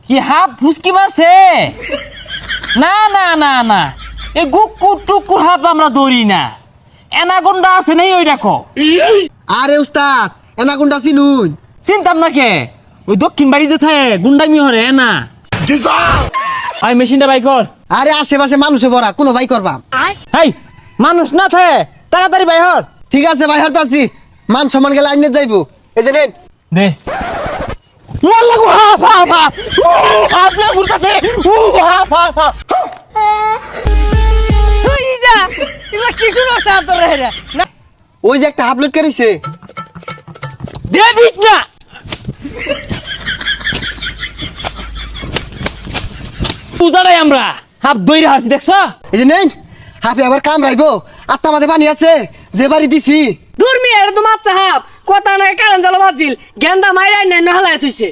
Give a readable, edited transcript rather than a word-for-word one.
কি হাফ ফুসকি মারছে? না না না না, এই গুকুর টুকুর হাফ আমরা ধরি না। এনাগন্ডা আছে নাই ওই দেখো। আরে উস্তাদ এনাকুন্ডা চিনুন? চিনতাম না কে, ওই দক্ষিণ বাড়ি যে থাকে গুন্ডামি হরে না। আই মেশিনটা বাই কর। আরে আশেপাশে মানুষে ভরা, কোনো ভাই করবা? হাই মানুষ না থাকে তাড়াতাড়ি বাই হর। ঠিক আছে ভাই হরতাছি, মান সম্মান গেলে আইনে যাইবো। এই যে নেন। দে ওয়াল্লাহ গো হাফ হাফ হাফ হাফ না ঘুরতাছে হাফ হাফ হাফ। ওই যা এগুলা কি শুরু হচ্ছে তোর রে না? ওই যে একটা হাফ লোড করেছে। দে বিট না। বুঝারাই আমরা হাফ দইরা হাসি দেখছ? এই যে নেন, হাফে আবার কাম রাইবো। আত্মা মাঝে পানি আছে, যে বাড়ি দিছি। দূরমি এর তো মাছ হাফ কথা না কারণ জ্বালা বাজিল গেন্দা মাইরাই না হালায় থইছে।